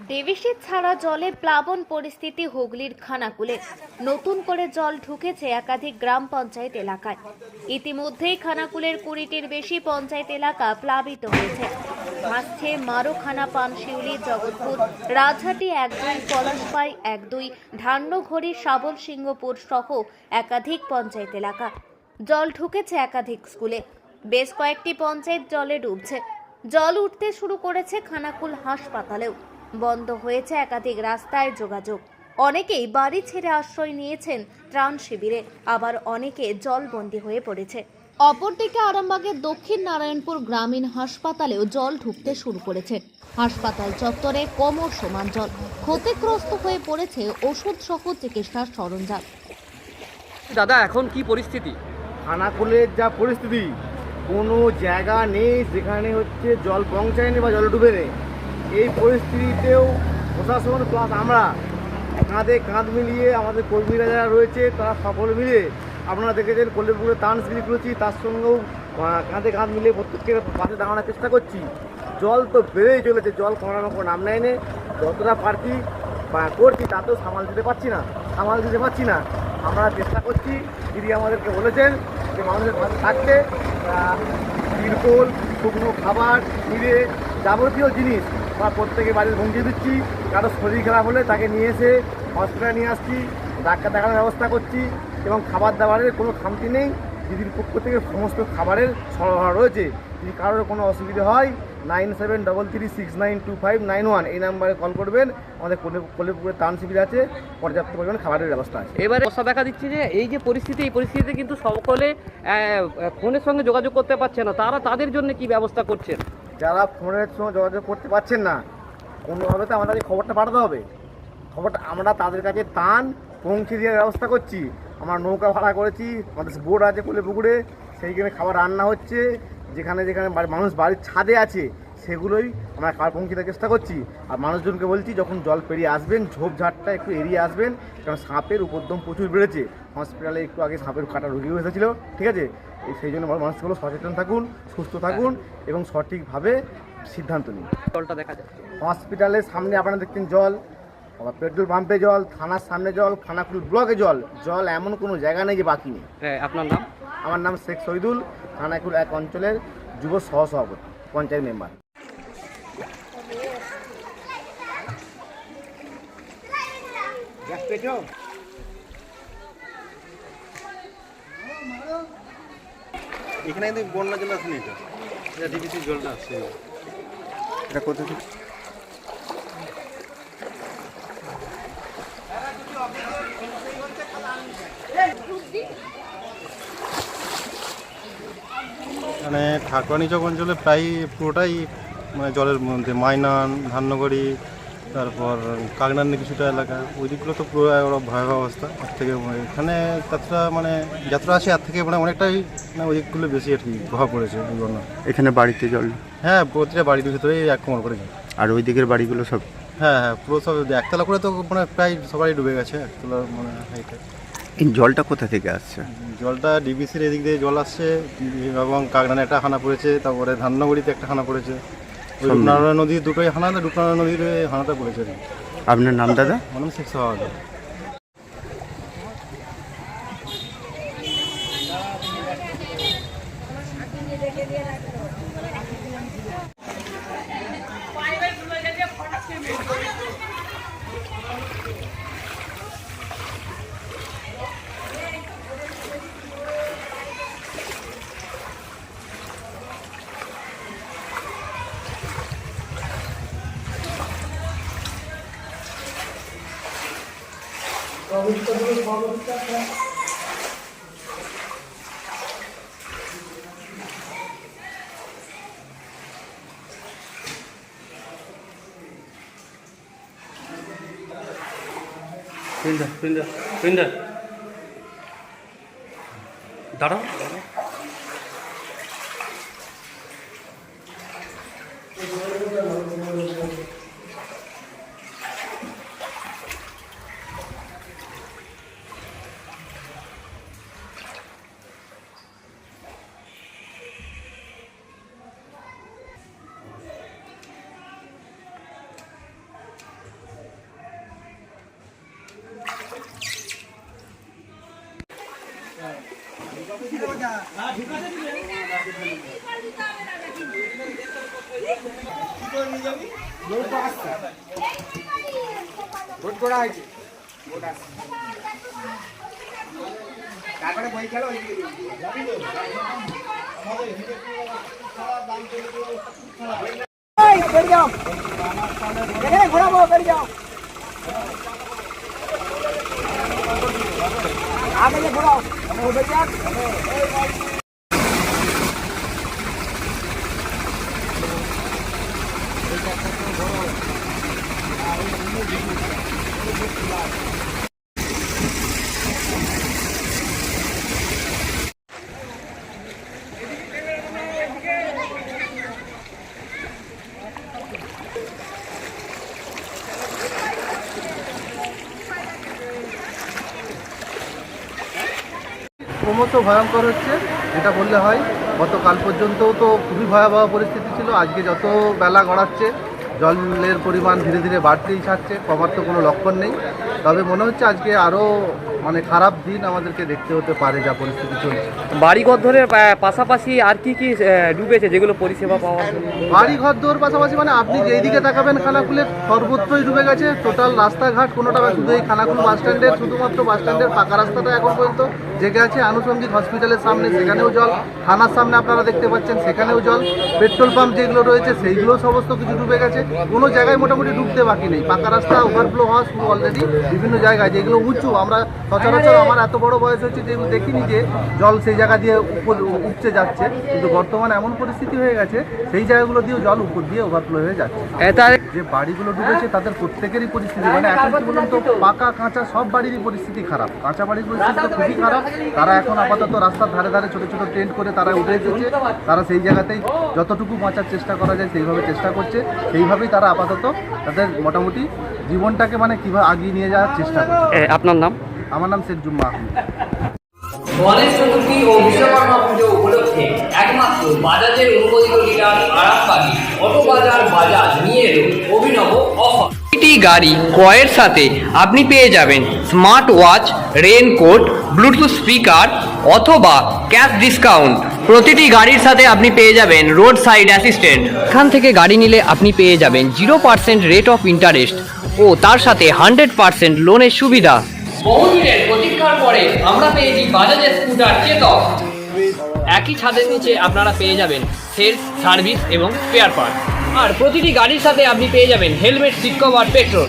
দেবিশির ছাড়া জলে প্লাবন পরিস্থিতি হুগলির খানাকুলে। নতুন করে জল ঢুকেছে একাধিক গ্রাম পঞ্চায়েত এলাকায়। ইতিমধ্যেই খানাকুলের 20টির বেশি পঞ্চায়েত এলাকা প্লাবিত হয়েছে। ভাসছে মারোখানা, পানশিউলি, জগৎপুর, রাজহাটি 1-2, পলাশপাই 1-2, ধান্যঘড়ি, শাবল সিংহপুর সহ একাধিক পঞ্চায়েত এলাকা। জল ঢুকেছে একাধিক স্কুলে। বেশ কয়েকটি পঞ্চায়েত জলে ডুবছে। জল উঠতে শুরু করেছে খানাকুল হাসপাতালেও। বন্ধ হয়েছে একাধিক রাস্তায় যোগাযোগ। অনেকেই বাড়ি ছেড়ে আশ্রয় নিয়েছেন ত্রাণ শিবিরে, আবার অনেকে জলবন্দী হয়ে পড়েছে। অপরদিকে আরামবাগের দক্ষিণ নারায়ণপুর গ্রামীণ হাসপাতালেও জল ঢুকতে শুরু করেছে। হাসপাতাল চত্বরে কোমর সমান জল। ক্ষতিগ্রস্ত হয়ে পড়েছে ওষুধ সহ চিকিৎসার সরঞ্জাম। দাদা, এখন কি পরিস্থিতি? খানাকুলের যা পরিস্থিতি, কোনো জায়গা নেই যেখানে হচ্ছে জল পৌঁছায়নি বা জল ডুবে নেই। এই পরিস্থিতিতেও প্রশাসন প্লাস আমরা কাঁধে কাঁধ মিলিয়ে আমাদের কর্মীরা যারা রয়েছে তারা সকলে মিলে, আপনারা দেখেছেন কল্যাণপুরে ত্রাণ শিবির করেছি, তার সঙ্গেও কাঁধে কাঁধ মিলিয়ে প্রত্যেকের পাশে দাঁড়ানোর চেষ্টা করছি। জল তো বেড়েই চলেছে, জল কমানোর কোনো নাম নেয়নি। যতটা পারছি বা করছি তাতেও সামাল দিতে পারছি না। আমরা চেষ্টা করছি। দিদি আমাদেরকে বলেছেন যে মানুষের পাশে থাকতে তিরপল, শুকনো খাবার, চিড়ে, যাবতীয় জিনিস আমরা প্রত্যেকে বাড়ির পৌঁছে দিচ্ছি। কারো শরীর খারাপ হলে তাকে নিয়ে এসে হসপিটালে নিয়ে আসছি, ডাক্তার দেখানোর ব্যবস্থা করছি এবং খাবার দাবারের কোনো খামতি নেই। দিদির পক্ষ থেকে সমস্ত খাবারের সরবরাহ রয়েছে। যদি কারোর কোনো অসুবিধা হয় 9733692591 এই নাম্বারে কল করবেন। আমাদের কল্যাণপুরে ত্রাণ শিবির আছে, পর্যাপ্ত পরিমাণে খাবারের ব্যবস্থা আছে। এবারে সমস্যা দেখা দিচ্ছে যে এই যে পরিস্থিতি, এই পরিস্থিতিতে কিন্তু সকলে ফোনের সঙ্গে যোগাযোগ করতে পারছে না। তাদের জন্য কি ব্যবস্থা করছেন? যারা ফোনের সঙ্গে যোগাযোগ করতে পারছেন না, কোনোভাবে তো আমাদেরকে খবরটা পাঠাতে হবে। খবরটা আমরা তাদের কাছে ত্রাণ পৌঁছে দেওয়ার ব্যবস্থা করছি। আমরা নৌকা ভাড়া করেছি, আমাদের বোট আছে পুকুরে, সেইখানে খাবার রান্না হচ্ছে। যেখানে মানুষ বাড়ির ছাদে আছে সেগুলোই আমরা খাবার পৌঁছে দেওয়ার চেষ্টা করছি। আর মানুষজনকে বলছি যখন জল পেরিয়ে আসবেন ঝোপঝাড়টা একটু এড়িয়ে আসবেন, কারণ সাপের উপদ্রব প্রচুর বেড়েছে। হসপিটালে একটু আগে সাপের কাটা রোগী এসেছিল, ঠিক আছে? সেই জন্য মানুষগুলো সচেতন থাকুন, সুস্থ থাকুন এবং সঠিকভাবে সিদ্ধান্ত নিন। জলটা দেখা যাচ্ছে হসপিটালের সামনে আপনারা দেখছেন জল, আবার পেট্রোল পাম্পে জল, থানার সামনে জল, খানাকুল ব্লকে জল এমন কোনো জায়গা নেই যে বাকি নেই। আপনার নাম? আমার নাম শেখ শহীদুল, খানাকুল 1 অঞ্চলের যুব সহসভাপতি, পঞ্চায়েত মেম্বার। এখানে কিন্তু বন্যা জল আসেনি, এটা ডিবিসির জলটা আসছে। এটা কোথা থেকে? মানে ঠাকুরানীচক অঞ্চলে প্রায় পুরোটাই মানে জলের মধ্যে। মাইনান, ধান্যগড়ি, তারপর কাকনান্নি কিছুটা এলাকা, ওই দিকগুলো তো পুরো ভয়াবহ অবস্থা। এর থেকে এখানে যতটা আছে এর থেকে অনেকটাই ওই দিকগুলো বেশি আর কি প্রভাব পড়েছে এই বন্যা। এখানে বাড়িতে জল? হ্যাঁ, প্রতিটা বাড়ির ভিতরেই 1 কোমর করে জল। আর ওই দিকের বাড়িগুলো সব? হ্যাঁ, পুরো সব একতলা করে তো প্রায় সবাই ডুবে গেছে। একতলা হাইটে। এই জলটা কোথা থেকে আসছে? জলটা ডিবিসির এদিক দিয়ে জল আসছে এবং কাকনানে একটা হানা পড়েছে, তারপরে ধান্যগড়িতে একটা হানা পড়েছে। রূপনারায়ণ নদীর দুটোই হানা, রূপনারায়ণ নদীর হানাটা পড়েছে। আপনার নাম দাদা? আমার নাম শেখ সাহাওয়াত। দাঁড়াও। ক্রমশ ভয়ঙ্কর হচ্ছে, এটা বললে হয়। গতকাল পর্যন্তও তো খুবই ভয়াবহ পরিস্থিতি ছিল। আজকে যত বেলা গড়াচ্ছে জলের পরিমাণ ধীরে ধীরে বাড়তেই থাকছে, কমার তো কোনো লক্ষণ নেই। তবে মনে হচ্ছে আজকে আরও মানে খারাপ দিন আমাদেরকে দেখতে হতে পারে, যা পরিস্থিতি চলছে। বাড়িঘর ধরে পাশাপাশি আর কি কি ডুবেছে যেগুলো পরিষেবা পাওয়া যায়? বাড়ি ঘর দোর পাশাপাশি মানে আপনি যেই দিকে তাকাবেন খানাকুলের সর্বত্রই ডুবে গেছে। টোটাল রাস্তাঘাট কোনোটা শুধু এই খানাকুল বাস স্ট্যান্ডের, শুধুমাত্র বাস স্ট্যান্ডের ফাঁকা রাস্তাটা এখন পর্যন্ত জেগে আছে। আনুষঙ্গিক হসপিটালের সামনে সেখানেও জল, থানার সামনে আপনারা দেখতে পাচ্ছেন সেখানেও জল, পেট্রোল পাম্প যেগুলো রয়েছে সেইগুলো সমস্ত কিছু ডুবে গেছে। কোনো জায়গায় মোটামুটি ডুবতে বাকি নেই। পাকা রাস্তা ওভারফ্লো হওয়া শুরু অলরেডি বিভিন্ন জায়গায়, যেগুলো উঁচু। আমরা সচরাচর আমার এত বড় বয়স হচ্ছে যে দেখিনি যে জল সেই জায়গা দিয়ে উপর উপচে যাচ্ছে, কিন্তু বর্তমানে এমন পরিস্থিতি হয়ে গেছে সেই জায়গাগুলো দিয়েও জল উপর দিয়ে ওভারফ্লো হয়ে যাচ্ছে। যে বাড়িগুলো ডুবেছে তাদের প্রত্যেকেরই পরিস্থিতি মানে এখন কি বলুন তো, পাকা কাঁচা সব বাড়িরই পরিস্থিতি খারাপ। কাঁচা বাড়ির পরিস্থিতি তো খুবই খারাপ। তারা এখন আপাতত রাস্তার ধারে ধারে ছোটো ছোটো টেন্ট করে তারা উঠে এসেছে। তারা সেই জায়গাতেই যতটুকু বাঁচার চেষ্টা করা যায় সেইভাবে চেষ্টা করছে। সেইভাবেই তারা আপাতত তাদের মোটামুটি জীবনটাকে মানে কীভাবে আগিয়ে নিয়ে যাওয়ার চেষ্টা করছে। আপনার নাম? আমার নাম শেখ জুম্মা আহমেদ। গণেশ চতুর্থী ও বিশ্বকর্মা পুজো উপলক্ষে একমাত্র বাজাজের অনুমোদিত ডিলার আরামবাগী অটো বাজার বাজাজ নিয়ে এলো অভিনব অফার। প্রতিটি গাড়ি ক্রয়ের সাথে আপনি পেয়ে যাবেন smart watch, raincoat, Bluetooth speaker অথবা ক্যাশ ডিসকাউন্ট। প্রতিটি গাড়ির সাথে আপনি পেয়ে যাবেন রোড সাইড অ্যাসিস্ট্যান্ট। এখান থেকে গাড়ি নিলে আপনি পেয়ে যাবেন 0% রেট অফ ইন্টারেস্ট ও তার সাথে 100% লোনের সুবিধা। বহুদিনের প্রতীক্ষার পরে আমরা পেয়েছি বাজাজের স্কুটার চেতক। একই ছাদের নিচে আপনারা পেয়ে যাবেন সেলস, সার্ভিস এবং স্পেয়ার পার্ট। আর প্রতিটি গাড়ির সাথে আপনি পেয়ে যাবেন হেলমেট, সিট কভার, পেট্রোল।